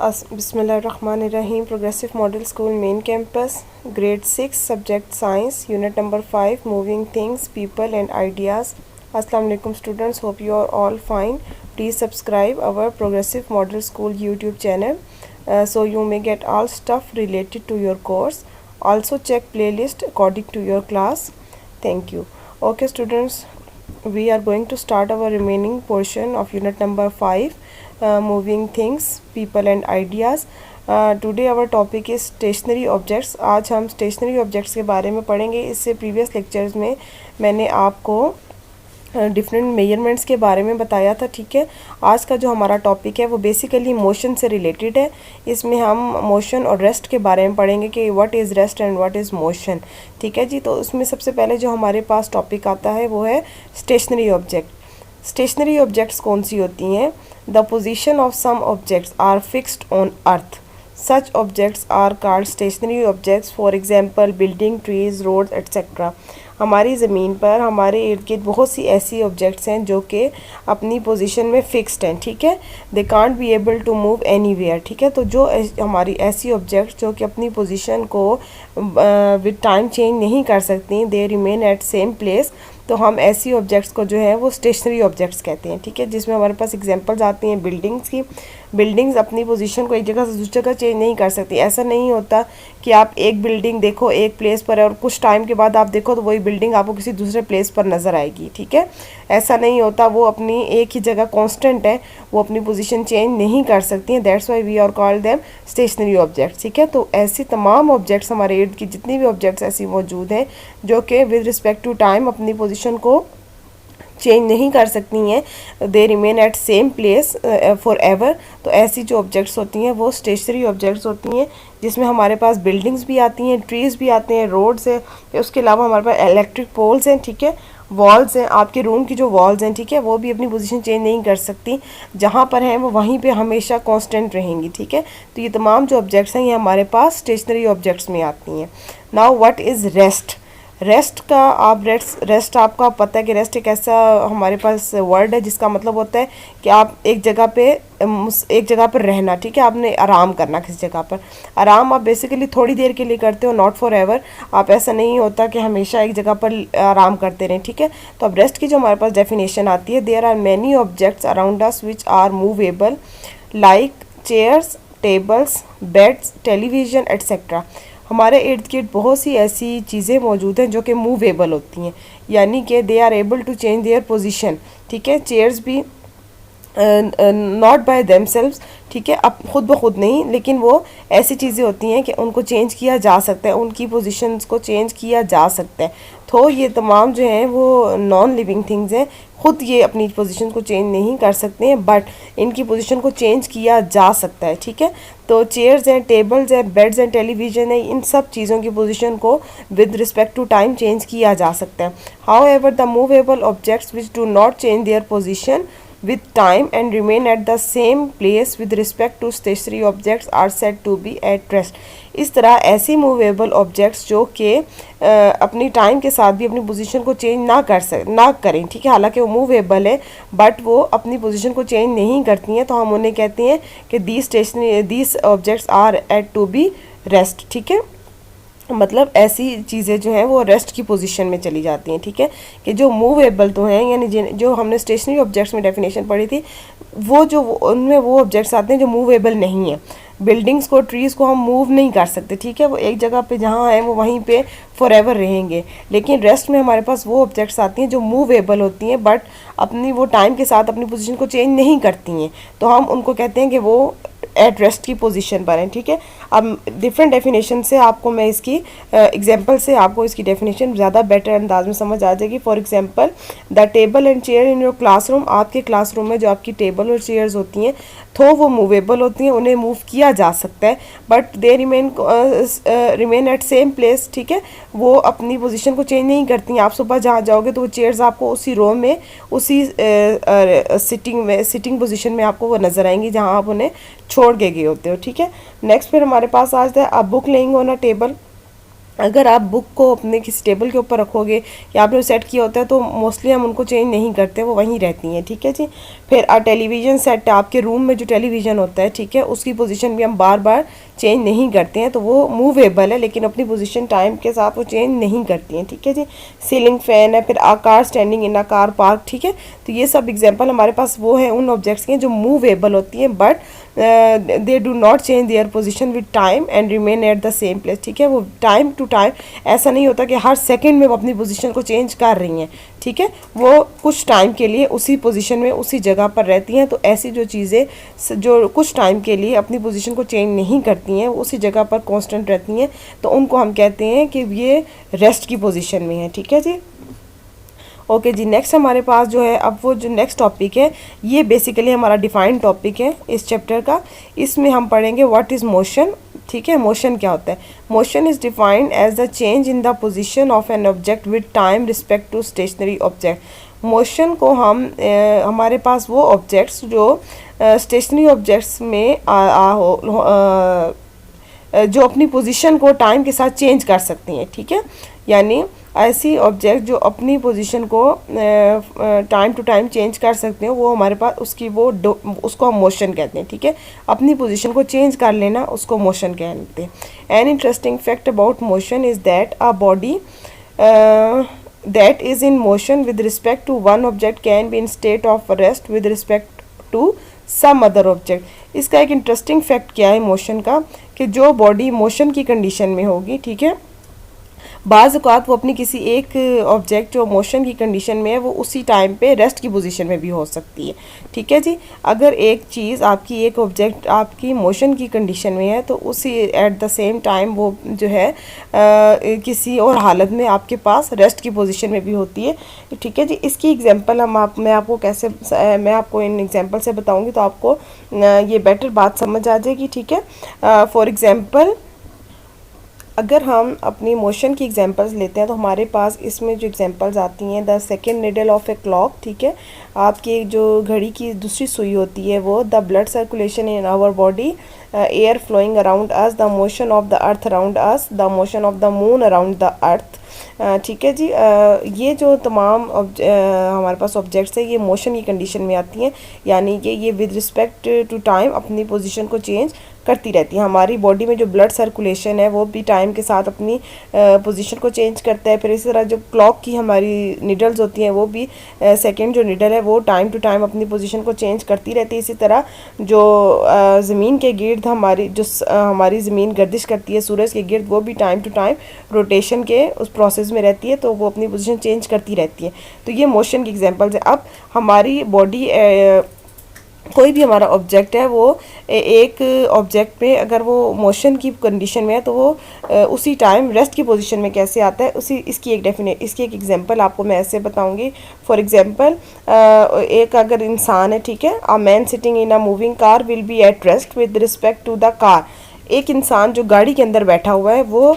बिस्मिल्लाहिर्रहमानिर्रहीम। Progressive model school main campus, grade 6, subject science, unit number 5, moving things, people and ideas. अस्सलाम वालेकुम students, hope you are all fine. Please subscribe our progressive model school YouTube channel so you may get all stuff related to your course. Also check playlist according to your class. Thank you. Okay students, we are going to start our remaining portion of unit number 5, moving things, people and ideas. Today our topic is stationary objects. आज हम stationary objects के बारे में पढ़ेंगे। इससे previous lectures में मैंने आपको डिफरेंट मेजरमेंट्स के बारे में बताया था। ठीक है, आज का जो हमारा टॉपिक है वो बेसिकली मोशन से रिलेटेड है। इसमें हम मोशन और रेस्ट के बारे में पढ़ेंगे कि what is rest and what is motion. ठीक है जी, तो उसमें सबसे पहले जो हमारे पास टॉपिक आता है वो है स्टेशनरी ऑब्जेक्ट। स्टेशनरी ऑब्जेक्ट्स कौन सी होती हैं? The position of some objects are fixed on earth, such objects are called stationary objects. For example building, trees, roads etcetera. हमारी ज़मीन पर हमारे इर्द गिर्द बहुत सी ऐसी ऑब्जेक्ट्स हैं जो कि अपनी पोजीशन में फ़िक्स्ड हैं। ठीक है, they can't be able to move anywhere. ठीक है, तो जो हमारी ऐसी ऑब्जेक्ट्स जो कि अपनी पोजीशन को विद टाइम चेंज नहीं कर सकती, they remain at same place, तो हम ऐसी ऑब्जेक्ट्स को जो है वो स्टेशनरी ऑब्जेक्ट्स कहते हैं। ठीक है, जिसमें हमारे पास एग्जांपल्स आती हैं बिल्डिंग्स की। बिल्डिंग्स अपनी पोजीशन को एक जगह से दूसरी जगह चेंज नहीं कर सकती। ऐसा नहीं होता कि आप एक बिल्डिंग देखो एक प्लेस पर है और कुछ टाइम के बाद आप देखो तो वही बिल्डिंग आपको किसी दूसरे प्लेस पर नज़र आएगी। ठीक है, ऐसा नहीं होता, वो अपनी एक ही जगह कांस्टेंट है, वो अपनी पोजीशन चेंज नहीं कर सकती हैं। That's why we are called them stationary objects. ठीक है, तो ऐसी तमाम ऑब्जेक्ट्स हमारे इर्द की जितनी भी ऑब्जेक्ट्स ऐसी मौजूद हैं जो कि विद रिस्पेक्ट टू टाइम अपनी पोजीशन को चेंज नहीं कर सकती हैं, they remain at same place for ever, तो ऐसी जो ऑब्जेक्ट्स होती हैं वो स्टेशनरी ऑब्जेक्ट्स होती हैं, जिसमें हमारे पास बिल्डिंग्स भी आती हैं, ट्रीज़ भी आते हैं, रोड्स हैं, उसके अलावा हमारे पास इलेक्ट्रिक पोल्स हैं। ठीक है, वॉल्स हैं, आपके रूम की जो वॉल्स हैं, ठीक है, वो भी अपनी पोजीशन चेंज नहीं कर सकती, जहाँ पर हैं वो वहीं पे हमेशा कांस्टेंट रहेंगी। ठीक है, तो ये तमाम जो ऑब्जेक्ट्स हैं ये हमारे पास स्टेशनरी ऑब्जेक्ट्स में आती हैं। Now what is rest? Rest का आप रेस्ट आपका पता है कि रेस्ट एक ऐसा हमारे पास वर्ड है जिसका मतलब होता है कि आप एक जगह पर रहना। ठीक है, आपने आराम करना किसी जगह पर। आराम आप बेसिकली थोड़ी देर के लिए करते हो, नॉट फॉर एवर। आप ऐसा नहीं होता कि हमेशा एक जगह पर आराम करते रहें। ठीक है, तो अब रेस्ट की जो हमारे पास डेफिनेशन आती है, there are many objects around us which are movable like chairs, tables, beds, television etcetera. हमारे इर्द गिर्द बहुत सी ऐसी चीज़ें मौजूद हैं जो कि मूवेबल होती हैं, यानी कि they are able to change their position. ठीक है, चेयर्स भी नॉट बाय देमसेल्व्स, ठीक है, अब खुद ब खुद नहीं, लेकिन वो ऐसी चीज़ें होती हैं कि उनको चेंज किया जा सकता है, उनकी पोजीशंस को चेंज किया जा सकता है। तो ये तमाम जो हैं वो नॉन लिविंग थिंग्स हैं, खुद ये अपनी पोजीशन को चेंज नहीं कर सकते हैं, बट इनकी पोजीशन को चेंज किया जा सकता है। ठीक है, तो चेयर्स हैं, टेबल्स हैं, बेड्स हैं, टेलीविज़न है, इन सब चीज़ों की पोजीशन को with respect to time change किया जा सकता है। However the movable objects which do not change their position with time and remain at the same place with respect to stationary objects are said to be at rest. इस तरह ऐसी movable objects जो कि अपनी time के साथ भी अपनी पोजीशन को चेंज ना करें, ठीक है, हालांकि वो मूवेबल है बट वो अपनी पोजीशन को चेंज नहीं करती हैं, तो हम उन्हें कहते हैं कि these objects are at to be rest. ठीक है, मतलब ऐसी चीज़ें जो हैं वो रेस्ट की पोजीशन में चली जाती हैं। ठीक है, कि जो मूवेबल तो हैं, यानी जो हमने स्टेशनरी ऑब्जेक्ट्स में डेफिनेशन पढ़ी थी, वो जो उनमें वो ऑब्जेक्ट्स आते हैं जो मूवेबल नहीं है। बिल्डिंग्स को, ट्रीज़ को हम मूव नहीं कर सकते। ठीक है, वो एक जगह पे जहाँ हैं वो वहीं पे फॉर एवर रहेंगे, लेकिन रेस्ट में हमारे पास वो ऑब्जेक्ट्स आती हैं जो मूवेबल होती हैं बट अपनी वो टाइम के साथ अपनी पोजीशन को चेंज नहीं करती हैं, तो हम उनको कहते हैं कि वो एट रेस्ट की पोजीशन पर हैं। ठीक है, अब डिफरेंट डेफिनेशन से आपको मैं इसकी एग्जांपल से आपको इसकी डेफिनेशन ज़्यादा बेटर अंदाज में समझ आ जाएगी। For example the table and chair in your classroom, आपके क्लासरूम में जो आपकी टेबल और चेयर्स होती हैं तो वो मूवेबल होती हैं, उन्हें मूव किया जा सकता है, but they remain at same place. ठीक है, वो अपनी पोजीशन को चेंज नहीं करती हैं। आप सुबह जहाँ जाओगे तो वो चेयर्स आपको उसी रो में, उसी सिटिंग पोजीशन में आपको वो नज़र आएंगी जहाँ आप उन्हें छोड़ के गए होते हो। ठीक है, नेक्स्ट फिर हमारे पास आज है a book laying on a table. अगर आप बुक को अपने किसी टेबल के ऊपर रखोगे या आपने सेट किया होता है तो मोस्टली हम उनको चेंज नहीं करते, वो वहीं रहती हैं, ठीक है जी। फिर टेलीविज़न सेट, आपके रूम में जो टेलीविज़न होता है, ठीक है, उसकी पोजीशन भी हम बार बार चेंज नहीं करते हैं, तो वो मूवेबल है, लेकिन अपनी पोजीशन टाइम के साथ वो चेंज नहीं करती हैं, ठीक है जी। सीलिंग फैन है, फिर car standing in a car park, ठीक है। तो ये सब एग्जांपल हमारे पास वो हैं उन ऑब्जेक्ट्स के जो मूवेबल होती हैं, but they do not change their position with time and remain at the same place, ठीक है। वो टाइम टू टाइम, ऐसा नहीं होता कि हर सेकंड में वो अपनी पोजीशन को चेंज कर रही हैं, ठीक है। वो कुछ टाइम के लिए उसी पोजीशन में उसी जगह पर रहती हैं। तो ऐसी जो चीज़ें जो कुछ टाइम के लिए अपनी पोजीशन को चेंज नहीं करती हैं, वो उसी जगह पर कांस्टेंट रहती हैं, तो उनको हम कहते हैं कि ये रेस्ट की पोजीशन में है, ठीक है जी। ओके जी, नेक्स्ट हमारे पास जो है, अब वो जो नेक्स्ट टॉपिक है, ये बेसिकली हमारा डिफाइंड टॉपिक है इस चैप्टर का। इसमें हम पढ़ेंगे व्हाट इज़ मोशन, ठीक है। मोशन क्या होता है? Motion is defined as the change in the position of an object with time respect to stationary object. Motion को हम हमारे पास वो ऑब्जेक्ट्स जो स्टेशनरी ऑब्जेक्ट्स में जो अपनी पोजीशन को टाइम के साथ चेंज कर सकती हैं, ठीक है। यानी ऐसी ऑब्जेक्ट जो अपनी पोजीशन को टाइम टू टाइम चेंज कर सकते हैं, वो हमारे पास उसको हम मोशन कहते हैं, ठीक है। अपनी पोजीशन को चेंज कर लेना, उसको मोशन कहते हैं। An interesting fact about motion is that a body that is in motion with respect to one object can be in state of rest with respect to some other object। इसका एक interesting fact क्या है motion का, कि जो body motion की condition में होगी, ठीक है, बाज़ औक़ात वो अपनी किसी एक ऑब्जेक्ट जो मोशन की कंडीशन में है वो उसी टाइम पे रेस्ट की पोजीशन में भी हो सकती है, ठीक है जी। अगर एक चीज़ आपकी एक ऑब्जेक्ट आपकी मोशन की कंडीशन में है तो उसी एट द सेम टाइम वो जो है किसी और हालत में आपके पास रेस्ट की पोजीशन में भी होती है, ठीक है जी। इसकी एग्जांपल मैं आपको इन एग्जांपल से बताऊंगी तो आपको ये बेटर बात समझ आ जाएगी, ठीक है। फॉर एग्जांपल, अगर हम अपनी मोशन की एग्जांपल्स लेते हैं तो हमारे पास इसमें जो एग्जांपल्स आती हैं, the second needle of a clock, ठीक है, आपकी जो घड़ी की दूसरी सुई होती है वो, the blood circulation in our body, air flowing around us, the motion of the earth around us, the motion of the moon around the earth, ठीक है जी। ये जो तमाम हमारे पास ऑब्जेक्ट्स है ये मोशन की कंडीशन में आती हैं, यानी कि ये विद रिस्पेक्ट टू टाइम अपनी पोजीशन को चेंज करती रहती है। हमारी बॉडी में जो ब्लड सर्कुलेशन है वो भी टाइम के साथ अपनी पोजीशन को चेंज करता है। फिर इसी तरह जो क्लॉक की हमारी निडल्स होती हैं वो भी सेकंड जो निडल है वो टाइम टू टाइम अपनी पोजीशन को चेंज करती रहती है। इसी तरह जो ज़मीन के गिर्द हमारी ज़मीन गर्दिश करती है सूरज के गिर्द, वो भी टाइम टू टाइम रोटेशन के उस प्रोसेस में रहती है, तो वो अपनी पोजीशन चेंज करती रहती है। तो ये मोशन की एग्जांपल्स है। अब हमारी बॉडी कोई भी हमारा ऑब्जेक्ट है वो एक ऑब्जेक्ट पे अगर वो मोशन की कंडीशन में है तो वो उसी टाइम रेस्ट की पोजीशन में कैसे आता है, इसकी एक एग्जांपल आपको मैं ऐसे बताऊंगी। फॉर एग्जांपल, एक अगर इंसान है, ठीक है, a man sitting in a moving car will be at rest with respect to the car. एक इंसान जो गाड़ी के अंदर बैठा हुआ है वो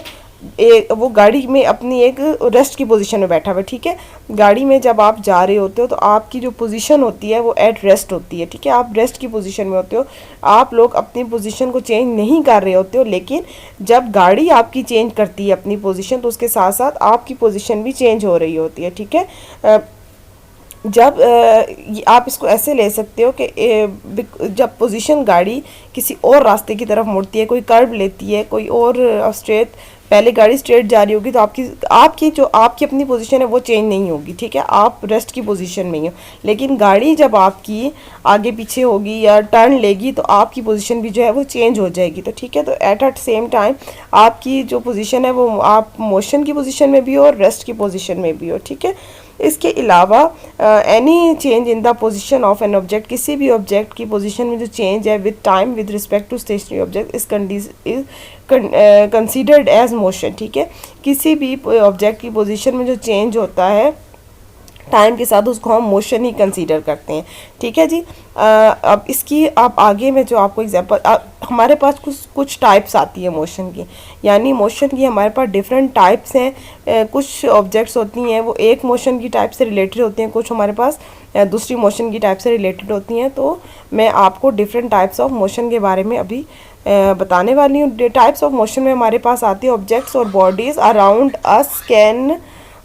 गाड़ी में अपनी एक रेस्ट की पोजीशन में बैठा हुआ है, ठीक है। गाड़ी में जब आप जा रहे होते हो तो आपकी जो पोजीशन होती है वो एट रेस्ट होती है, ठीक है, आप रेस्ट की पोजीशन में होते हो, आप लोग अपनी पोजीशन को चेंज नहीं कर रहे होते हो। लेकिन जब गाड़ी आपकी चेंज करती है अपनी पोजीशन तो उसके साथ साथ आपकी पोजीशन भी चेंज हो रही होती है, ठीक है। जब आप इसको ऐसे ले सकते हो कि जब पोजीशन गाड़ी किसी और रास्ते की तरफ मुड़ती है, कोई कर्व लेती है, कोई और स्ट्रेट, पहले गाड़ी स्ट्रेट जा रही होगी तो आपकी अपनी पोजीशन है वो चेंज नहीं होगी, ठीक है, आप रेस्ट की पोजीशन में ही हो। लेकिन गाड़ी जब आपकी आगे पीछे होगी या टर्न लेगी तो आपकी पोजीशन भी जो है वो चेंज हो जाएगी, तो ठीक है। तो एट सेम टाइम आपकी जो पोजीशन है वो आप मोशन की पोजीशन में भी हो और रेस्ट की पोजीशन में भी हो, ठीक है। इसके अलावा any change in the position of an object, किसी भी ऑब्जेक्ट की पोजीशन में जो चेंज है with time with respect to stationary object is considered as motion, ठीक है। किसी भी ऑब्जेक्ट की पोजीशन में जो चेंज होता है टाइम के साथ उसको हम मोशन ही कंसीडर करते हैं। ठीक है जी। अब इसकी आप आगे में जो आपको एग्जांपल, हमारे पास कुछ टाइप्स आती है मोशन की, यानी मोशन की हमारे पास डिफरेंट टाइप्स हैं। कुछ ऑब्जेक्ट्स होती हैं वो एक मोशन की टाइप से रिलेटेड होती हैं, कुछ हमारे पास दूसरी मोशन की टाइप से रिलेटेड होती हैं। तो मैं आपको डिफरेंट टाइप्स ऑफ मोशन के बारे में अभी बताने वाली हूँ। टाइप्स ऑफ मोशन में हमारे पास आती है ऑब्जेक्ट्स और bodies around us can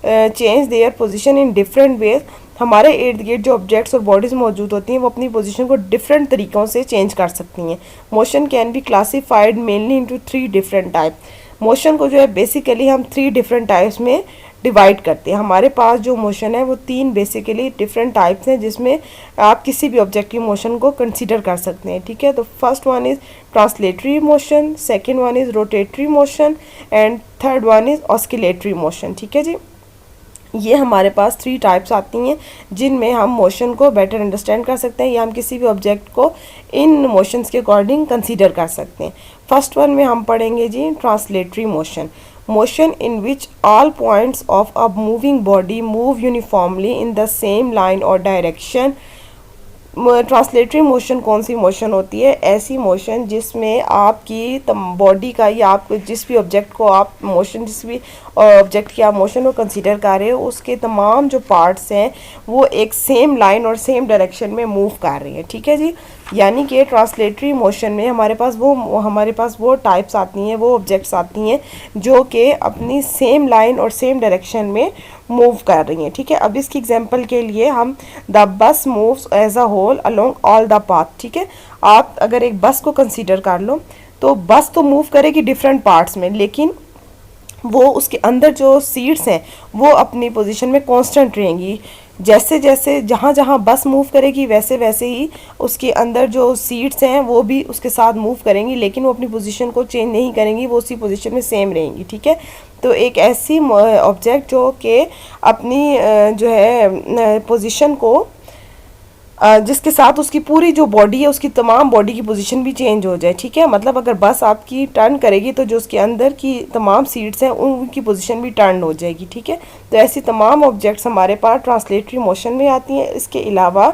change their position in different ways. हमारे इर्द गिर्द जो ऑब्जेक्ट्स और बॉडीज़ मौजूद होती हैं वो अपनी पोजीशन को डिफरेंट तरीक़ों से चेंज कर सकती हैं। Motion can be classified mainly into 3 different type. Motion को जो है बेसिकली हम 3 डिफरेंट टाइप्स में डिवाइड करते हैं। हमारे पास जो मोशन है वो 3 बेसिकली डिफरेंट टाइप्स हैं जिसमें आप किसी भी ऑब्जेक्ट की मोशन को कंसीडर कर सकते हैं। ठीक है, तो first one is translatory motion, second one is rotatory motion and third one is oscillatory motion. ठीक है जी, ये हमारे पास 3 टाइप्स आती हैं जिनमें हम मोशन को बेटर अंडरस्टैंड कर सकते हैं या हम किसी भी ऑब्जेक्ट को इन मोशंस के अकॉर्डिंग कंसीडर कर सकते हैं। फर्स्ट वन में हम पढ़ेंगे जी translatory motion, motion in which all points of a moving body move uniformly in the same line और डायरेक्शन। ट्रांसलेटरी मोशन कौन सी मोशन होती है? ऐसी मोशन जिसमें आपकी बॉडी का या आप जिस भी ऑब्जेक्ट को आप मोशन, जिस भी ऑब्जेक्ट की आप मोशन को कंसीडर कर रहे हो उसके तमाम जो पार्ट्स हैं वो एक सेम लाइन और सेम डायरेक्शन में मूव कर रही हैं। ठीक है जी, यानी कि ट्रांसलेटरी मोशन में हमारे पास वो टाइप्स आती हैं, वो ऑब्जेक्ट्स आती हैं जो कि अपनी सेम लाइन और सेम डायरेक्शन में मूव कर रही हैं। ठीक है, अब इसकी एग्जांपल के लिए हम the bus moves as a whole along all the path. ठीक है, आप अगर एक बस को कंसीडर कर लो तो बस तो मूव करेगी डिफरेंट पार्ट्स में, लेकिन वो उसके अंदर जो सीट्स हैं वो अपनी पोजीशन में कांस्टेंट रहेंगी। जैसे जैसे जहाँ जहाँ बस मूव करेगी वैसे वैसे ही उसके अंदर जो सीट्स हैं वो भी उसके साथ मूव करेंगी, लेकिन वो अपनी पोजीशन को चेंज नहीं करेंगी, वो उसी पोजीशन में सेम रहेंगी। ठीक है, तो एक ऐसी ऑब्जेक्ट जो कि अपनी जो है पोजीशन को जिसके साथ उसकी पूरी जो बॉडी है उसकी तमाम बॉडी की पोजीशन भी चेंज हो जाए। ठीक है, मतलब अगर बस आपकी टर्न करेगी तो जो उसके अंदर की तमाम सीट्स हैं उनकी पोजीशन भी टर्न हो जाएगी। ठीक है, तो ऐसी तमाम ऑब्जेक्ट्स हमारे पास ट्रांसलेटरी मोशन में आती हैं। इसके अलावा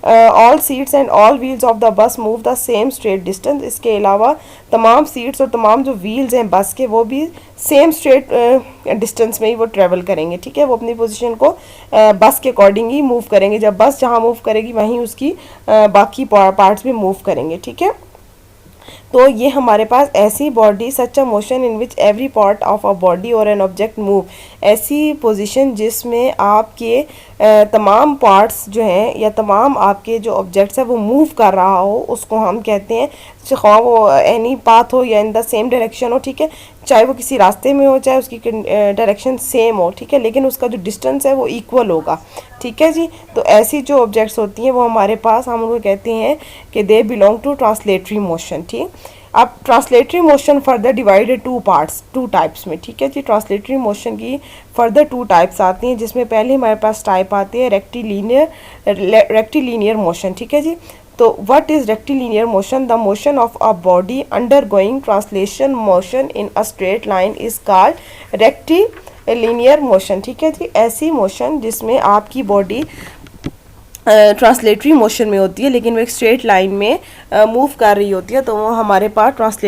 all seats and all wheels of the bus move the same straight distance. इसके अलावा तमाम सीट्स और तमाम जो व्हील्स हैं बस के वो भी सेम स्ट्रेट डिस्टेंस में ही वो ट्रेवल करेंगे। ठीक है, वो अपनी पोजीशन को बस के अकॉर्डिंग ही मूव करेंगे। जब बस जहाँ मूव करेगी वहीं उसकी बाकी पार्ट्स भी मूव करेंगे। ठीक है, तो ये हमारे पास ऐसी body such a motion in which every part of a body और एन ऑब्जेक्ट मूव, ऐसी पोजीशन जिसमें आपके तमाम पार्ट्स जो हैं या तमाम आपके जो ऑब्जेक्ट्स हैं वो मूव कर रहा हो, उसको हम कहते हैं, चाहे वो एनी पाथ हो या इन द सेम डायरेक्शन हो। ठीक है, चाहे वो किसी रास्ते में हो चाहे उसकी डायरेक्शन सेम हो। ठीक है, लेकिन उसका जो डिस्टेंस है वो इक्वल होगा। ठीक है जी, तो ऐसी जो ऑब्जेक्ट्स होती हैं वो हमारे पास, हम उनको कहते हैं कि they belong to translatory motion. ठीक, अब translatory motion further divided 2 types में। ठीक है जी, ट्रांसलेटरी मोशन की फर्दर 2 टाइप्स आती हैं जिसमें पहले हमारे पास टाइप आती है रेक्टिलिनियर मोशन। ठीक है जी, तो what is rectilinear motion? The motion of a body undergoing translation motion in a straight line is called rectilinear motion. ठीक है जी, ऐसी मोशन जिसमें आपकी बॉडी ट्रांसलेटरी मोशन में होती है लेकिन वो एक स्ट्रेट लाइन में मूव कर रही होती है, तो वो हमारे पास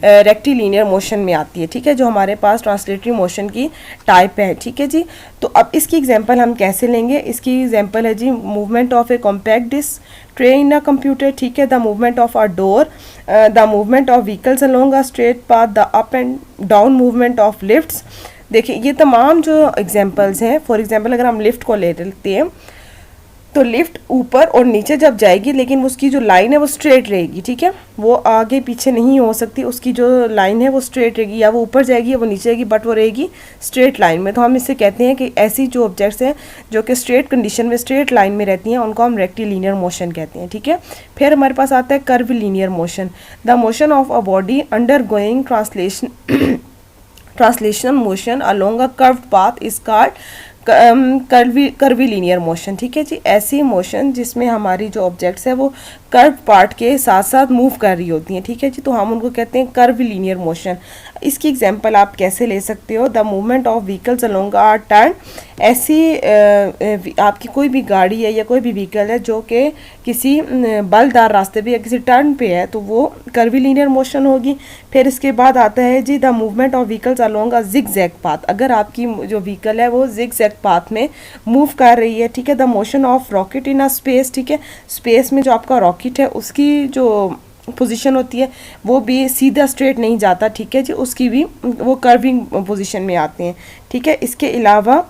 रेक्टिलिनियर मोशन में आती है। ठीक है, जो हमारे पास ट्रांसलेटरी मोशन की टाइप है। ठीक है जी, तो अब इसकी एग्जांपल हम कैसे लेंगे? इसकी एग्जांपल है जी movement of a compact disc tray in a computer. ठीक है, the movement of a door, the movement of vehicles along a straight path, the up and down movement of lifts. देखिए ये तमाम जो एग्जांपल्स हैं, for example अगर हम lift को ले लेते हैं तो लिफ्ट ऊपर और नीचे जब जाएगी लेकिन उसकी जो लाइन है वो स्ट्रेट रहेगी। ठीक है, वो आगे पीछे नहीं हो सकती, उसकी जो लाइन है वो स्ट्रेट रहेगी, या वो ऊपर जाएगी या वो नीचे जाएगी, बट वो रहेगी स्ट्रेट लाइन में। तो हम इससे कहते हैं कि ऐसी जो ऑब्जेक्ट्स हैं जो कि स्ट्रेट कंडीशन में स्ट्रेट लाइन में रहती हैं उनको हम रेक्टिलिनियर मोशन कहते हैं। ठीक है, फिर हमारे पास आता है curvilinear motion, the motion of a body under going translation motion along a curved path is called curvilinear motion, ठीक है जी, ऐसी मोशन जिसमें हमारी जो ऑब्जेक्ट्स है वो कर्व पार्ट के साथ साथ मूव कर रही होती हैं, ठीक है जी, तो हम उनको कहते हैं कर्वीलीनियर मोशन। इसकी एग्जांपल आप कैसे ले सकते हो, the movement of vehicles along a turn, ऐसी आपकी कोई भी गाड़ी है या कोई भी व्हीकल है जो कि किसी बलदार रास्ते पे या किसी टर्न पे है तो वो कर्वीलीनियर मोशन होगी। फिर इसके बाद आता है जी the movement of vehicles along a zigzag path, अगर आपकी जो व्हीकल है वो जिग जैग पाथ में मूव कर रही है, ठीक है। The motion of rocket in a space, ठीक है, स्पेस में जो आपका रॉकेट है उसकी जो पोजीशन होती है वो भी सीधा स्ट्रेट नहीं जाता, ठीक है जी, उसकी भी वो कर्विंग पोजीशन में आते हैं, ठीक है। इसके अलावा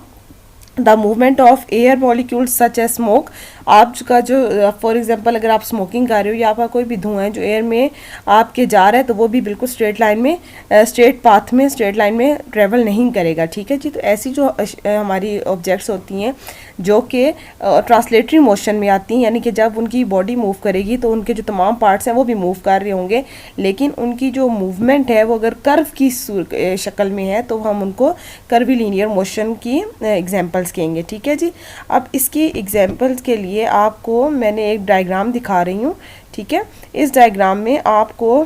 the movement of air molecules such A smoke, आपका जो फॉर एग्जांपल अगर आप स्मोकिंग कर रहे हो या आपका कोई भी धुआं है जो एयर में आपके जा रहा है तो वो भी बिल्कुल स्ट्रेट लाइन में स्ट्रेट पाथ में स्ट्रेट लाइन में ट्रेवल नहीं करेगा, ठीक है जी। तो ऐसी जो हमारी ऑब्जेक्ट्स होती हैं जो कि ट्रांसलेटरी मोशन में आती हैं, यानी कि जब उनकी बॉडी मूव करेगी तो उनके जो तमाम पार्ट्स हैं वो भी मूव कर रहे होंगे, लेकिन उनकी जो मूवमेंट है वो अगर कर्व की शक्ल में है तो हम उनको कर्वीलीनियर मोशन की एग्जांपल्स कहेंगे, ठीक है जी। अब इसकी एग्जांपल्स के लिए आपको मैंने एक डायग्राम दिखा रही हूँ, ठीक है। इस डायग्राम में आपको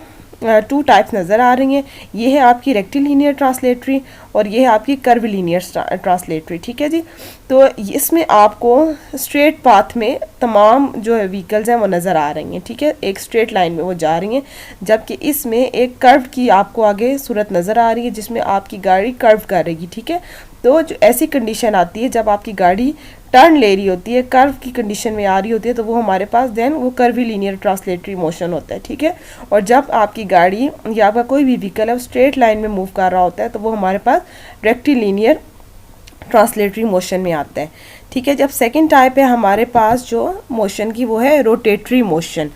टू टाइप्स नज़र आ रही हैं, ये है आपकी रेक्टिलिनियर ट्रांसलेटरी और ये है आपकी कर्वीलीनियर ट्रांसलेटरी, ठीक है जी। तो इसमें आपको स्ट्रेट पाथ में तमाम जो है व्हीकल्स हैं वो नज़र आ रही हैं, ठीक है, एक स्ट्रेट लाइन में वो जा रही हैं, जबकि इसमें एक कर्व की आपको आगे सूरत नज़र आ रही है जिसमें आपकी गाड़ी कर्व करेगी, ठीक है। तो जो ऐसी कंडीशन आती है जब आपकी गाड़ी टर्न ले रही होती है, कर्व की कंडीशन में आ रही होती है, तो वो हमारे पास देन वो कर्वीलीनियर ट्रांसलेटरी मोशन होता है, ठीक है। और जब आपकी गाड़ी या आपका कोई भी व्हीकल है स्ट्रेट लाइन में मूव कर रहा होता है तो वो हमारे पास रेक्टिलिनियर ट्रांसलेटरी मोशन में आता है, ठीक है। जब सेकेंड टाइप है हमारे पास जो मोशन की वो है रोटेटरी मोशन।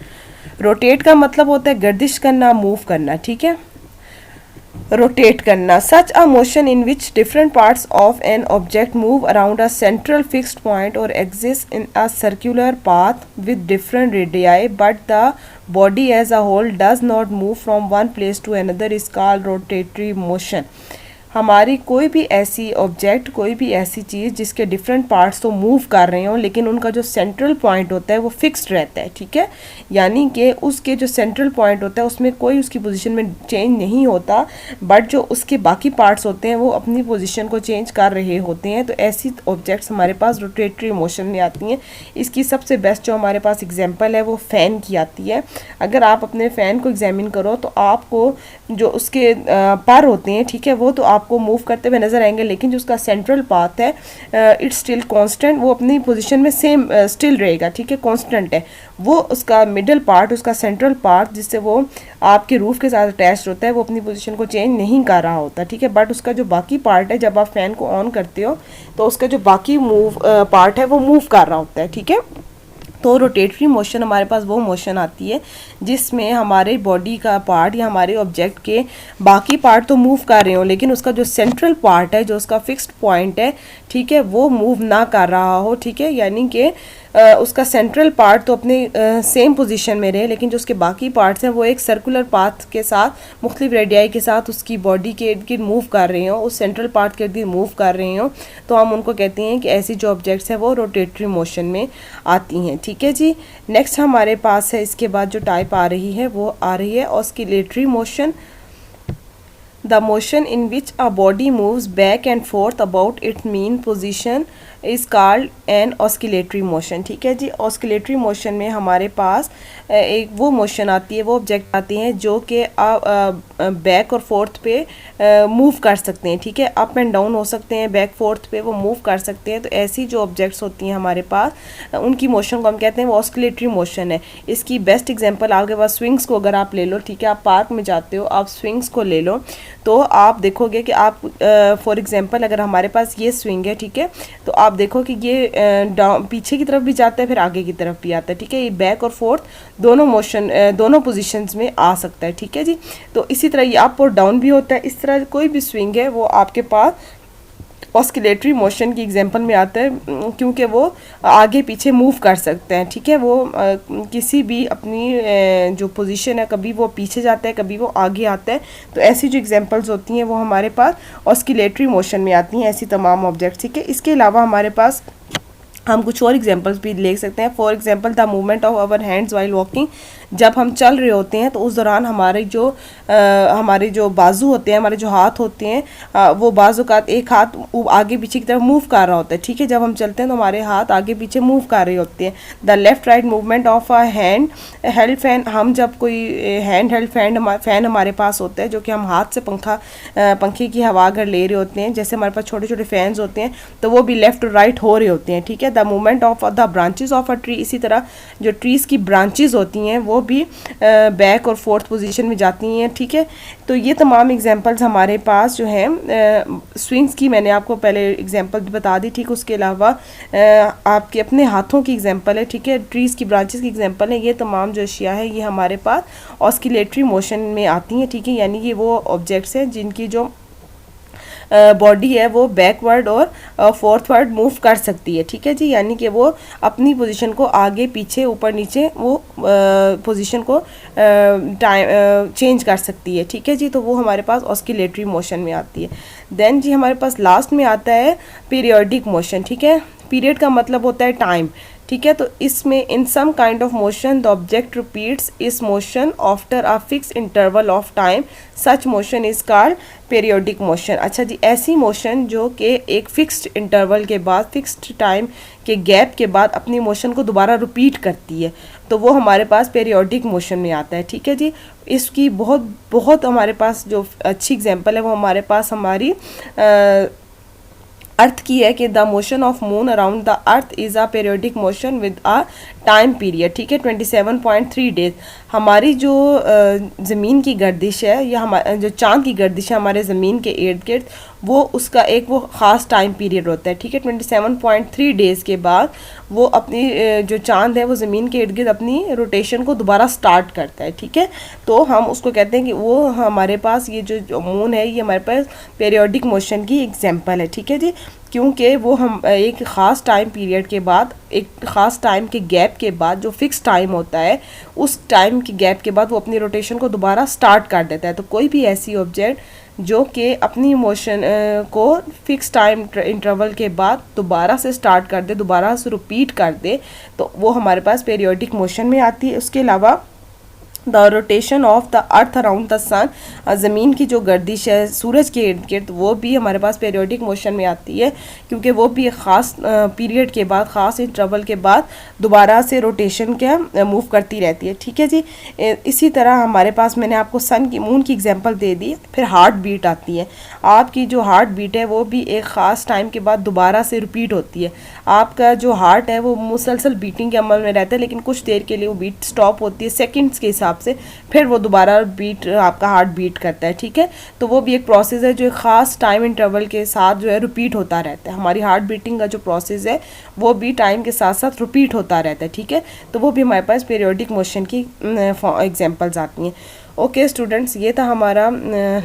रोटेट का मतलब होता है गर्दिश करना, मूव करना, ठीक है, रोटेट करना। Such a motion in which different parts of an object move around a central fixed point और exist in a circular path with different radii but the body as a whole does not move from one place to another is called rotatory motion. हमारी कोई भी ऐसी object, कोई भी ऐसी चीज़ जिसके different parts तो मूव कर रहे हों लेकिन उनका जो सेंट्रल पॉइंट होता है वो फिक्स्ड रहता है, ठीक है, यानी कि उसके जो सेंट्रल पॉइंट होता है उसमें कोई उसकी पोजीशन में चेंज नहीं होता, बट जो उसके बाकी पार्ट्स होते हैं वो अपनी पोजीशन को चेंज कर रहे होते हैं। तो ऐसी ऑब्जेक्ट्स हमारे पास रोटेटरी मोशन में आती हैं। इसकी सबसे बेस्ट जो हमारे पास एग्जाम्पल है वो फ़ैन की आती है। अगर आप अपने फ़ैन को एग्जामिन करो तो आपको जो उसके पर होते हैं, ठीक है, वो तो आपको मूव करते हुए नजर आएंगे, लेकिन जो उसका सेंट्रल पाथ है इट्स स्टिल कांस्टेंट, वो अपनी पोजीशन में सेम स्टिल रहेगा, ठीक है, कांस्टेंट है। वो उसका मिडल पार्ट, उसका सेंट्रल पार्ट जिससे वो आपके रूफ के साथ अटैच्ड होता है, वो अपनी पोजीशन को चेंज नहीं कर रहा होता, ठीक है, बट उसका जो बाकी पार्ट है जब आप फैन को ऑन करते हो तो उसका जो बाकी पार्ट है वो मूव कर रहा होता है, ठीक है। तो रोटेटरी मोशन हमारे पास वो मोशन आती है जिसमें हमारे बॉडी का पार्ट या हमारे ऑब्जेक्ट के बाकी पार्ट तो मूव कर रहे हो लेकिन उसका जो सेंट्रल पार्ट है, जो उसका फिक्स्ड पॉइंट है, ठीक है, वो मूव ना कर रहा हो, ठीक है, यानी कि उसका सेंट्रल पार्ट तो अपने सेम पोजीशन में रहे लेकिन जो उसके बाकी पार्ट्स हैं वो एक सर्कुलर पाथ के साथ मुख्तलिफ रेडियाई के साथ उसकी बॉडी के इर्द गिर्द मूव कर रहे हो, उस सेंट्रल पार्ट के इर्द गिर्द मूव कर रहे हो, तो हम उनको कहते हैं कि ऐसी जो ऑब्जेक्ट्स हैं वो रोटेटरी मोशन में आती हैं, ठीक है जी। नेक्स्ट हमारे पास है इसके बाद जो टाइप आ रही है वो आ रही है oscillatory motion. The motion in which a body moves back and forth about its mean position is called an oscillatory motion, ठीक है जी। oscillatory motion में हमारे पास एक वो मोशन आती है, वो ऑब्जेक्ट आती हैं जो कि बैक और फोर्थ पे मूव कर सकते हैं, ठीक है, अप एंड डाउन हो सकते हैं, बैक फोर्थ पे वो मूव कर सकते हैं। तो ऐसी जो ऑब्जेक्ट्स होती हैं हमारे पास उनकी मोशन को हम कहते हैं वो ऑस्किलेटरी मोशन है। इसकी बेस्ट एग्जांपल आपके पास स्विंग्स को अगर आप ले लो, ठीक है, आप पार्क में जाते हो, आप स्विंग्स को ले लो तो आप देखोगे कि आप फॉर एग्जांपल अगर हमारे पास ये स्विंग है, ठीक है, तो आप देखो कि ये पीछे की तरफ भी जाता है फिर आगे की तरफ भी आता है, ठीक है, ये बैक और फोर्थ दोनों मोशन दोनों पोजीशंस में आ सकता है, ठीक है जी। तो इसी तरह ये अप और डाउन भी होता है। इस तरह कोई भी स्विंग है वो आपके पास ऑस्किलेटरी मोशन की एग्जांपल में आता है क्योंकि वो आगे पीछे मूव कर सकते हैं, ठीक है। वो किसी भी अपनी जो पोजीशन है, कभी वो पीछे जाता है, कभी वो आगे आता है। तो ऐसी जो एग्जांपल्स होती हैं वो हमारे पास ऑस्किलेटरी मोशन में आती हैं, ऐसी तमाम ऑब्जेक्ट्स, ठीक है। इसके अलावा हमारे पास हम कुछ और एग्जांपल्स भी ले सकते हैं। For example the movement of our hands while walking, जब हम चल रहे होते हैं तो उस दौरान हमारे जो बाजू होते हैं, हमारे जो हाथ होते हैं, वो बाजू का एक हाथ आगे पीछे की तरफ मूव कर रहा होता है, ठीक है। जब हम चलते हैं तो हमारे हाथ आगे पीछे मूव कर रहे होते हैं। The left right movement of a hand held fan, हम जब कोई हैंड हेल्ड फैन हमारे पास होता है जो कि हम हाथ से पंखे की हवा अगर ले रहे होते हैं, जैसे हमारे पास छोटे छोटे फैंस होते हैं तो वो भी लेफ्ट और राइट हो रहे होते हैं, ठीक है। The movement of the branches of a tree, इसी तरह जो ट्रीज़ की ब्रांचेस होती हैं वो भी बैक और फोर्थ पोजीशन में जाती हैं, ठीक है। तो ये तमाम एग्जांपल्स हमारे पास जो हैं स्विंग्स की मैंने आपको पहले एग्जांपल बता दी, ठीक। उसके अलावा आपके अपने हाथों की एग्जांपल है, ठीक है। ट्रीज़ की ब्रांचेस की एग्जांपल है। ये तमाम जो अशिया है ये हमारे पास ऑस्किलेटरी मोशन में आती हैं, ठीक है। यानी कि वो ऑब्जेक्ट्स हैं जिनकी जो बॉडी है वो बैकवर्ड और फोर्थवर्ड मूव कर सकती है, ठीक है जी। यानी कि वो अपनी पोजीशन को आगे पीछे ऊपर नीचे वो पोजीशन को चेंज कर सकती है, ठीक है जी। तो वो हमारे पास ऑस्किलेटरी मोशन में आती है। देन जी हमारे पास लास्ट में आता है पीरियोडिक मोशन, ठीक है। पीरियड का मतलब होता है टाइम, ठीक है। तो इसमें in some kind of motion the object repeats its motion after a fix interval of time, such motion is called periodic motion. अच्छा जी, ऐसी मोशन जो कि एक फिक्स्ड इंटरवल के बाद, फिक्स्ड टाइम के गैप के बाद अपनी मोशन को दोबारा रिपीट करती है, तो वो हमारे पास पीरियोडिक मोशन में आता है, ठीक है जी। इसकी बहुत हमारे पास जो अच्छी एग्जांपल है वो हमारे पास हमारी अर्थ की है कि the motion of moon around the earth is a periodic motion with a time period, ठीक है, 27.3 डेज। हमारी जो ज़मीन की गर्दिश है या हमारे जो चाँद की गर्दिश है हमारे ज़मीन के इर्द गिर्द, वो उसका एक वो ख़ास टाइम पीरियड होता है, ठीक है। 27.3 डेज़ के बाद वो अपनी जो चाँद है वो ज़मीन के इर्द गिर्द अपनी रोटेशन को दोबारा स्टार्ट करता है, ठीक है। तो हम उसको कहते हैं कि वो हमारे पास ये जो मून है ये हमारे पास पीरियोडिक मोशन की एग्जांपल है, ठीक है जी। क्योंकि वो हम एक ख़ास टाइम पीरियड के बाद, एक ख़ास टाइम के गैप के बाद, जो फिक्स टाइम होता है उस टाइम के गैप के बाद वो अपनी रोटेशन को दोबारा स्टार्ट कर देता है। तो कोई भी ऐसी ऑब्जेक्ट जो कि अपनी मोशन को फिक्स टाइम इंटरवल के बाद दोबारा से स्टार्ट कर दे, दोबारा से रिपीट कर दे, तो वो हमारे पास पीरियोडिक मोशन में आती है। उसके अलावा the rotation of the earth around the sun, ज़मीन की जो गर्दिश है सूरज के इर्द गिर्द, वो भी हमारे पास पीरियोडिक मोशन में आती है, क्योंकि वो भी एक ख़ास पीरियड के बाद, ख़ास इंटरवल के बाद दोबारा से रोटेशन क्या मूव करती रहती है, ठीक है जी। इसी तरह हमारे पास मैंने आपको सन की, मून की एग्जांपल दे दी। फिर हार्ट बीट आती है। आपकी जो हार्ट बीट है वो भी एक ख़ास टाइम के बाद दोबारा से रिपीट होती है। आपका जो हार्ट है वो मुसलसल बीटिंग के अमल में रहता है, लेकिन कुछ देर के लिए वो बीट स्टॉप होती है सेकंड्स के हिसाब से, फिर वो दोबारा बीट, आपका हार्ट बीट करता है, ठीक है। तो वो भी एक प्रोसेस है जो एक ख़ास टाइम इंटरवल के साथ जो है रिपीट होता रहता है। हमारी हार्ट बीटिंग का जो प्रोसेस है वो भी टाइम के साथ साथ रिपीट होता रहता है, ठीक है। तो वो भी हमारे पास पीरियोडिक मोशन की एग्जांपल्स आती हैं। ओके स्टूडेंट्स, ये था हमारा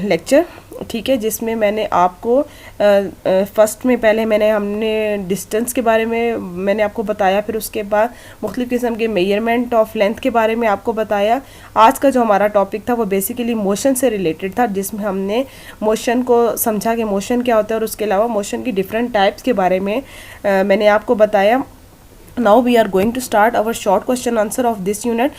लेक्चर, ठीक है, जिसमें मैंने आपको फर्स्ट में पहले हमने डिस्टेंस के बारे में मैंने आपको बताया, फिर उसके बाद मुख्तलिफ़ किस्म के मेजरमेंट ऑफ लेंथ के बारे में आपको बताया। आज का जो हमारा टॉपिक था वो बेसिकली मोशन से रिलेटेड था, जिसमें हमने मोशन को समझा कि मोशन क्या होता है, और उसके अलावा मोशन की डिफरेंट टाइप्स के बारे में मैंने आपको बताया। Now we are going to start our short question answer of this unit.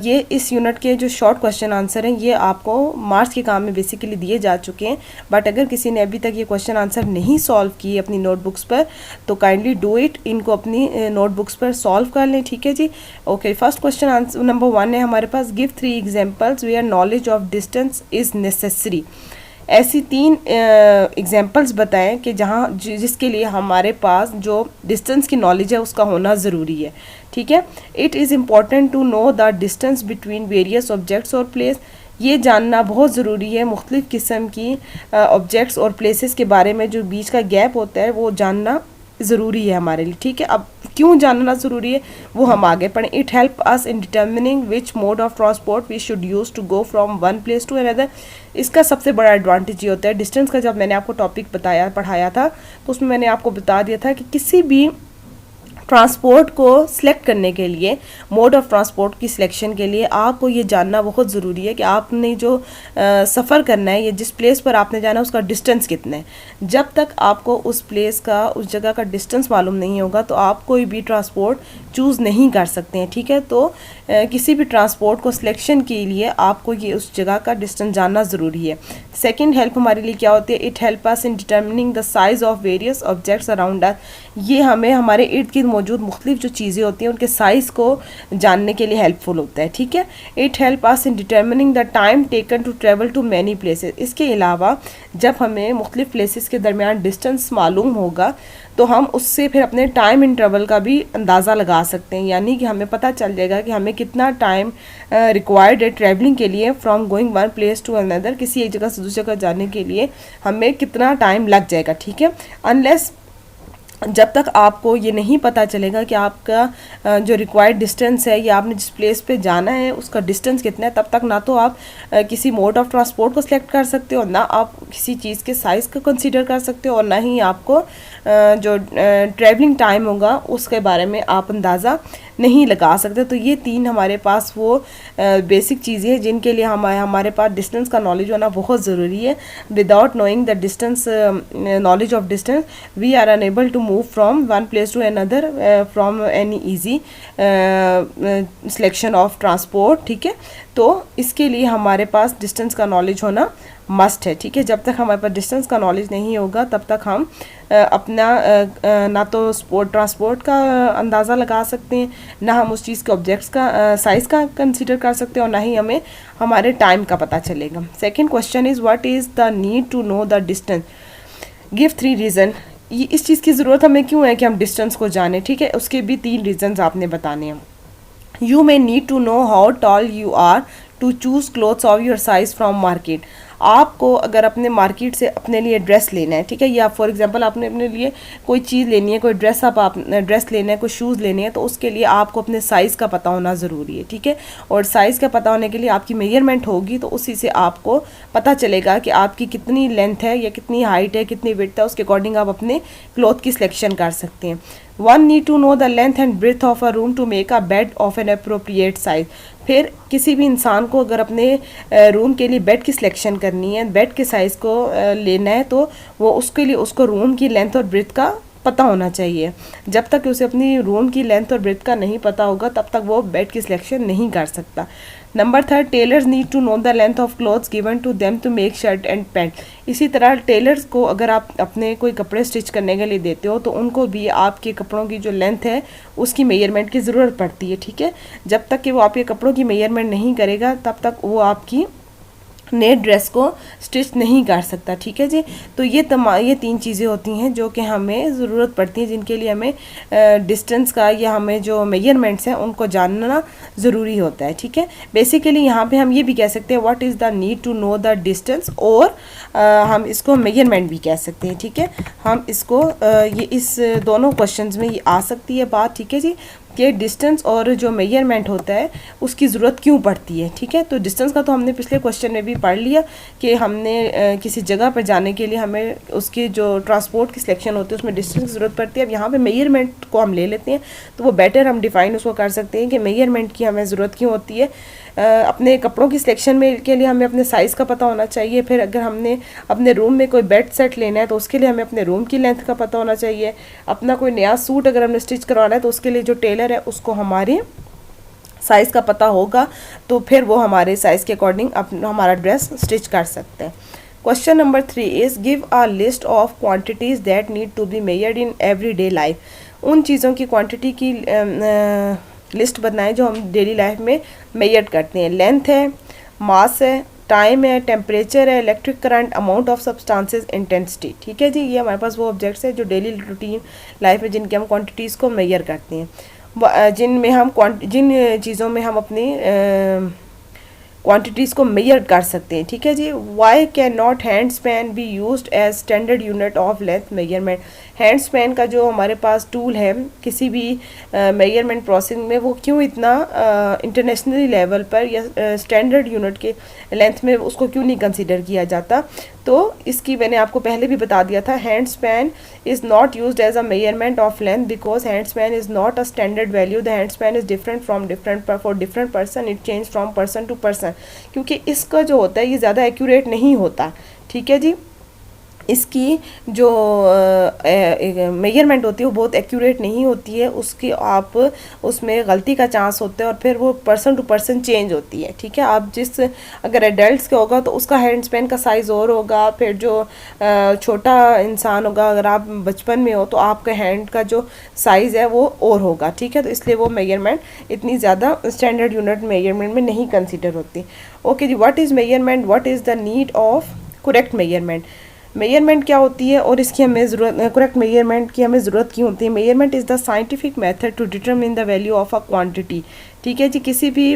ये इस यूनिट के जो शॉर्ट क्वेश्चन आंसर हैं ये आपको मार्च के काम में बेसिकली दिए जा चुके हैं, बट अगर किसी ने अभी तक ये क्वेश्चन आंसर नहीं सॉल्व किए अपनी नोटबुक्स पर तो काइंडली डू इट, इनको अपनी नोटबुक्स पर सॉल्व कर लें, ठीक है जी। Okay, first question answer number 1 है हमारे पास, give 3 examples where knowledge of distance is necessary. ऐसी 3 एग्जांपल्स बताएं कि जहाँ जिसके लिए हमारे पास जो डिस्टेंस की नॉलेज है उसका होना ज़रूरी है, ठीक है। It is important to know the distance between various objects और प्लेस। ये जानना बहुत ज़रूरी है मुख्तलिफ़ किस्म की ऑब्जेक्ट्स और प्लेसेस के बारे में, जो बीच का गैप होता है वो जानना ज़रूरी है हमारे लिए, ठीक है। अब क्यों जानना ज़रूरी है वो हम आगे पढ़ें। It help us in determining which mode of transport we should use to go from one place to another. इसका सबसे बड़ा एडवांटेज ये होता है, डिस्टेंस का जब मैंने आपको टॉपिक पढ़ाया था तो उसमें मैंने आपको बता दिया था कि किसी भी ट्रांसपोर्ट को सिलेक्ट करने के लिए, मोड ऑफ ट्रांसपोर्ट की सिलेक्शन के लिए आपको ये जानना बहुत ज़रूरी है कि आपने जो सफ़र करना है या जिस प्लेस पर आपने जाना है उसका डिस्टेंस कितना है। जब तक आपको उस प्लेस का, उस जगह का डिस्टेंस मालूम नहीं होगा तो आप कोई भी ट्रांसपोर्ट चूज़ नहीं कर सकते हैं, ठीक है। तो किसी भी ट्रांसपोर्ट को सिलेक्शन के लिए आपको ये उस जगह का डिस्टेंस जानना ज़रूरी है। सेकेंड हेल्प हमारे लिए क्या होती है, it help us in determining the size of various objects around अस। ये हमें हमारे इर्द गिर्द मौजूद मुख्तलिफ जो चीज़ें होती हैं उनके साइज़ को जानने के लिए हेल्पफुल होता है, ठीक है। It help us in determining the time taken to travel to many places. इसके अलावा जब हमें मुख्तलिफ प्लेसेस के दरमियान डिस्टेंस मालूम होगा तो हम उससे फिर अपने टाइम इन ट्रेवल का भी अंदाज़ा लगा सकते हैं, यानी कि हमें पता चल जाएगा कि हमें कितना टाइम रिक्वायर्ड है ट्रैवलिंग के लिए from going one place to another. किसी एक जगह से दूसरी जगह जाने के लिए हमें कितना टाइम लग जाएगा, ठीक है। अनलेस, जब तक आपको ये नहीं पता चलेगा कि आपका जो रिक्वायर्ड डिस्टेंस है या आपने जिस प्लेस पे जाना है उसका डिस्टेंस कितना है, तब तक ना तो आप किसी मोड ऑफ ट्रांसपोर्ट को सिलेक्ट कर सकते हो, ना आप किसी चीज़ के साइज़ को कंसीडर कर सकते हो, और ना ही आपको जो ट्रैवलिंग टाइम होगा उसके बारे में आप अंदाज़ा नहीं लगा सकते। तो ये तीन हमारे पास वो बेसिक चीज़ें हैं जिनके लिए हमारे पास डिस्टेंस का नॉलेज होना बहुत ज़रूरी है। Without knowing the distance, knowledge of distance, we are unable to move from one place to another from any easy selection of transport, ठीक है। तो इसके लिए हमारे पास डिस्टेंस का नॉलेज होना मस्ट है, ठीक है। जब तक हमारे पास डिस्टेंस का नॉलेज नहीं होगा तब तक हम अपना ना तो ट्रांसपोर्ट का अंदाज़ा लगा सकते हैं, ना हम उस चीज़ के ऑब्जेक्ट्स का साइज़ का कंसीडर कर सकते हैं, और ना ही हमें हमारे टाइम का पता चलेगा। Second question is what is the need to know the distance, give 3 reason. ये इस चीज़ की ज़रूरत हमें क्यों है कि हम डिस्टेंस को जानें, ठीक है। उसके भी 3 रीज़न्स आपने बताने हैं। You may need to know how tall you are to choose clothes of your size from market. आपको अगर अपने मार्केट से अपने लिए ड्रेस लेना है, ठीक है, या फॉर एग्जांपल आपने अपने लिए कोई चीज़ लेनी है, कोई ड्रेस आप ड्रेस लेना है, कोई शूज़ लेने हैं, तो उसके लिए आपको अपने साइज़ का पता होना ज़रूरी है, ठीक है। और साइज़ का पता होने के लिए आपकी मेजरमेंट होगी, तो उसी से आपको पता चलेगा कि आपकी कितनी लेंथ है या कितनी हाइट है, कितनी विड्थ है, उसके अकॉर्डिंग आप अपने क्लॉथ की सिलेक्शन कर सकते हैं। One need to know the length and breadth of a room to make a bed of an appropriate size. फिर किसी भी इंसान को अगर अपने रूम के लिए बेड की सिलेक्शन करनी है, बेड के साइज़ को लेना है, तो वो उसके लिए उसको रूम की लेंथ और ब्रेथ का पता होना चाहिए। जब तक उसे अपनी रूम की लेंथ और ब्रेथ का नहीं पता होगा तब तक वो बेड की सिलेक्शन नहीं कर सकता। Number 3, tailors need to know the length of cloths given to them to make shirt and pant. इसी तरह टेलर्स को अगर आप अपने कोई कपड़े स्टिच करने के लिए देते हो तो उनको भी आपके कपड़ों की जो लेंथ है उसकी मेजरमेंट की ज़रूरत पड़ती है, ठीक है। जब तक कि वो आपके कपड़ों की मेजरमेंट नहीं करेगा तब तक वो आपकी नए ड्रेस को स्टिच नहीं कर सकता, ठीक है जी। तो ये 3 चीज़ें होती हैं जो कि हमें ज़रूरत पड़ती है, जिनके लिए हमें डिस्टेंस का या हमें जो मेजरमेंट्स हैं उनको जानना ज़रूरी होता है, ठीक है। बेसिकली यहाँ पे हम ये भी कह सकते हैं what is the need to know the distance, और हम इसको मेजरमेंट भी कह सकते हैं, ठीक है। हम इसको ये इस दोनों क्वेश्चंस में ये आ सकती है बात, ठीक है जी, कि डिस्टेंस और जो मेजरमेंट होता है उसकी ज़रूरत क्यों पड़ती है, ठीक है। तो डिस्टेंस का तो हमने पिछले क्वेश्चन में भी पढ़ लिया कि हमने किसी जगह पर जाने के लिए हमें उसकी जो ट्रांसपोर्ट की सिलेक्शन होती है उसमें डिस्टेंस की ज़रूरत पड़ती है। अब यहाँ पे मेजरमेंट को हम ले लेते हैं तो वो बेटर हम डिफ़ाइन उसको कर सकते हैं कि मेजरमेंट की हमें ज़रूरत क्यों होती है। अपने कपड़ों की सिलेक्शन में के लिए हमें अपने साइज़ का पता होना चाहिए। फिर अगर हमने अपने रूम में कोई बेड सेट लेना है तो उसके लिए हमें अपने रूम की लेंथ का पता होना चाहिए। अपना कोई नया सूट अगर हमने स्टिच करवाना है तो उसके लिए जो टेलर है उसको हमारे साइज़ का पता होगा, तो फिर वो हमारे साइज़ के अकॉर्डिंग हमारा ड्रेस स्टिच कर सकते हैं। Question number 3 is give a list of quantities that need to be measured in everyday life. उन चीज़ों की क्वांटिटी की लिस्ट बताएं जो हम डेली लाइफ में मेजर करते हैं। लेंथ है, मास है, टाइम है, टेम्परेचर है, electric current, amount of substances, intensity, ठीक है जी। ये हमारे पास वो ऑब्जेक्ट्स है जो डेली रूटीन लाइफ में जिनके हम क्वांटिटीज़ को मेजर करते हैं, जिन चीज़ों में हम अपनी क्वांटिटीज़ को मेजर कर सकते हैं, ठीक है जी। Why can not hand span be used as standard unit of length measurement. Hand span का जो हमारे पास टूल है किसी भी मेजरमेंट प्रोसेस में, वो क्यों इतना इंटरनेशनली लेवल पर या स्टैंडर्ड यूनिट के लेंथ में उसको क्यों नहीं कंसीडर किया जाता। तो इसकी मैंने आपको पहले भी बता दिया था, hand span is not used as a measurement of length because hand span is not a standard value. The hand span is different from different for different person, it change from person to person. क्योंकि इसका जो होता है ये ज़्यादा accurate नहीं होता, ठीक है जी। इसकी जो मेजरमेंट होती है वो बहुत एक्यूरेट नहीं होती है, उसकी आप उसमें गलती का चांस होता है और फिर वो पर्सन टू पर्सन चेंज होती है, ठीक है। आप जिस अगर एडल्ट्स का होगा तो उसका हैंड स्पैन का साइज़ और होगा, फिर जो छोटा इंसान होगा अगर आप बचपन में हो तो आपका हैंड का जो साइज़ है वो और होगा, ठीक है। तो इसलिए वो मेजरमेंट इतनी ज़्यादा स्टैंडर्ड यूनिट मेजरमेंट में नहीं कंसिडर होती। ओके जी, what is measurement, what is the need of correct measurement. Measurement क्या होती है और इसकी हमें ज़रूरत, करेक्ट मेजरमेंट की हमें ज़रूरत क्यों होती है। Measurement is the scientific method to determine the value of a quantity, ठीक है जी। किसी भी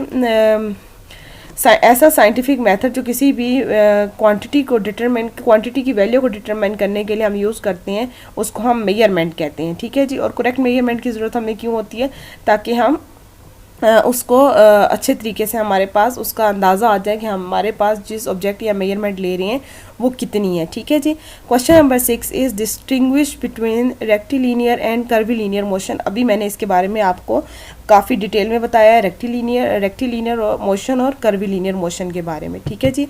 ऐसा साइंटिफिक मेथड जो किसी भी क्वांटिटी को डिटरमिन, क्वांटिटी की वैल्यू को डिटरमाइन करने के लिए हम यूज़ करते हैं, उसको हम मेजरमेंट कहते हैं, ठीक है जी। और करेक्ट मेजरमेंट की ज़रूरत हमें क्यों होती है, ताकि हम उसको अच्छे तरीके से हमारे पास उसका अंदाज़ा आ जाए कि हमारे पास जिस ऑब्जेक्ट या मेजरमेंट ले रहे हैं वो कितनी है, ठीक है जी। Question number 6 is distinguish between rectilinear and curvilinear motion. अभी मैंने इसके बारे में आपको काफ़ी डिटेल में बताया है, रेक्टिलिनियर मोशन और कर्विलिनियर मोशन के बारे में, ठीक है जी।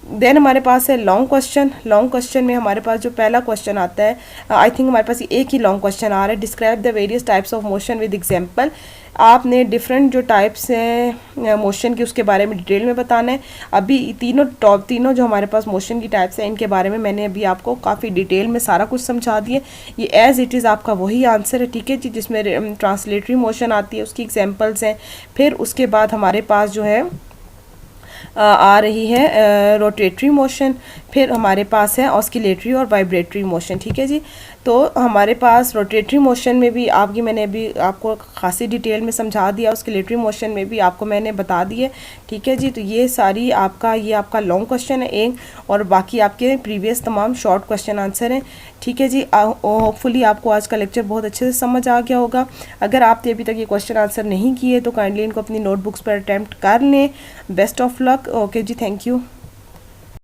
देन हमारे पास है लॉन्ग क्वेश्चन। लॉन्ग क्वेश्चन में हमारे पास जो पहला क्वेश्चन आता है, आई थिंक हमारे पास एक ही लॉन्ग क्वेश्चन आ रहा है, describe the various types of motion with example. आपने डिफरेंट जो टाइप्स हैं मोशन की उसके बारे में डिटेल में बताना है। अभी तीनों जो हमारे पास मोशन की टाइप्स हैं इनके बारे में मैंने अभी आपको काफ़ी डिटेल में सारा कुछ समझा दिया। ये एज इट इज़ आपका वही आंसर है, ठीक है जी, जिसमें ट्रांसलेटरी मोशन आती है, उसकी एग्जांपल्स हैं। फिर उसके बाद हमारे पास जो है आ रही है रोटेटरी मोशन, फिर हमारे पास है ऑस्किलेटरी और वाइब्रेटरी मोशन, ठीक है जी। तो हमारे पास रोटेटरी मोशन में भी मैंने अभी आपको खासी डिटेल में समझा दिया, ऑस्किलेटरी मोशन में भी आपको मैंने बता दिए, ठीक है जी। तो ये आपका लॉन्ग क्वेश्चन है एक, और बाकी आपके प्रीवियस तमाम शॉर्ट क्वेश्चन आंसर हैं, ठीक है जी। होपफुली आपको आज का लेक्चर बहुत अच्छे से समझ आ गया होगा। अगर आपने अभी तक ये क्वेश्चन आंसर नहीं किए तो काइंडली इनको अपनी नोटबुक्स पर अटैम्प्ट कर लें। Best of luck. ओके जी, थैंक यू।